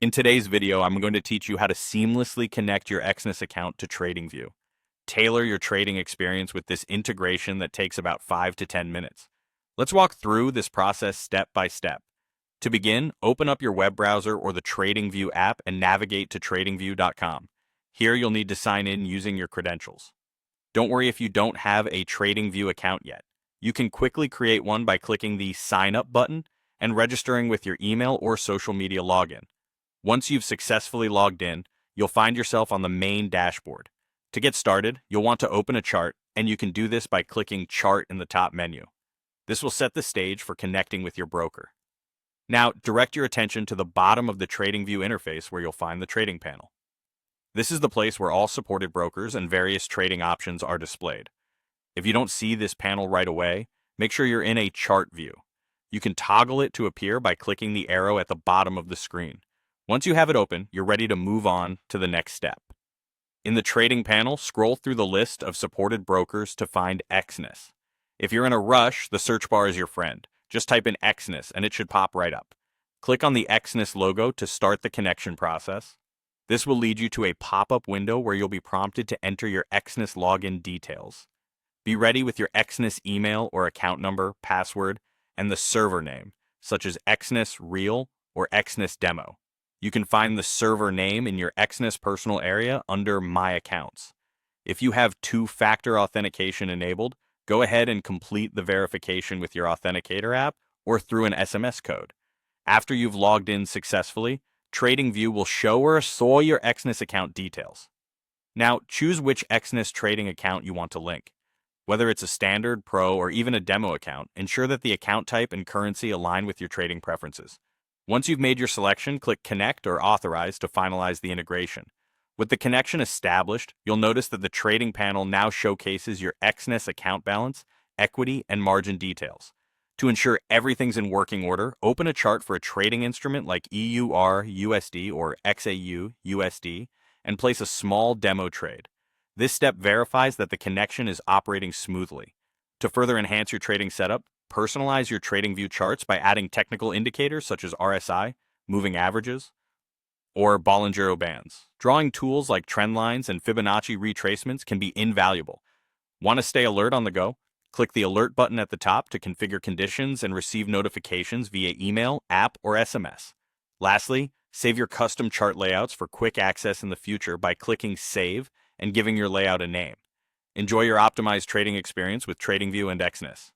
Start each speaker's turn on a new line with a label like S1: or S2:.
S1: In today's video, I'm going to teach you how to seamlessly connect your Exness account to TradingView. Tailor your trading experience with this integration that takes about 5 to 10 minutes. Let's walk through this process step by step. To begin, open up your web browser or the TradingView app and navigate to tradingview.com. Here you'll need to sign in using your credentials. Don't worry if you don't have a TradingView account yet. You can quickly create one by clicking the Sign Up button and registering with your email or social media login. Once you've successfully logged in, you'll find yourself on the main dashboard. To get started, you'll want to open a chart, and you can do this by clicking Chart in the top menu. This will set the stage for connecting with your broker. Now, direct your attention to the bottom of the TradingView interface where you'll find the trading panel. This is the place where all supported brokers and various trading options are displayed. If you don't see this panel right away, make sure you're in a chart view. You can toggle it to appear by clicking the arrow at the bottom of the screen. Once you have it open, you're ready to move on to the next step. In the trading panel, scroll through the list of supported brokers to find Exness. If you're in a rush, the search bar is your friend. Just type in Exness and it should pop right up. Click on the Exness logo to start the connection process. This will lead you to a pop-up window where you'll be prompted to enter your Exness login details. Be ready with your Exness email or account number, password, and the server name, such as Exness Real or Exness Demo. You can find the server name in your Exness personal area under My Accounts. If you have two-factor authentication enabled, go ahead and complete the verification with your authenticator app or through an SMS code. After you've logged in successfully, TradingView will show or show your Exness account details. Now, choose which Exness trading account you want to link. Whether it's a standard, pro, or even a demo account, ensure that the account type and currency align with your trading preferences. Once you've made your selection, click Connect or Authorize to finalize the integration. With the connection established, you'll notice that the trading panel now showcases your Exness account balance, equity, and margin details. To ensure everything's in working order, open a chart for a trading instrument like EUR-USD or XAU-USD and place a small demo trade. This step verifies that the connection is operating smoothly. To further enhance your trading setup, personalize your TradingView charts by adding technical indicators such as RSI, moving averages, or Bollinger Bands. Drawing tools like trend lines and Fibonacci retracements can be invaluable. Want to stay alert on the go? Click the Alert button at the top to configure conditions and receive notifications via email, app, or SMS. Lastly, save your custom chart layouts for quick access in the future by clicking Save and giving your layout a name. Enjoy your optimized trading experience with TradingView and Exness.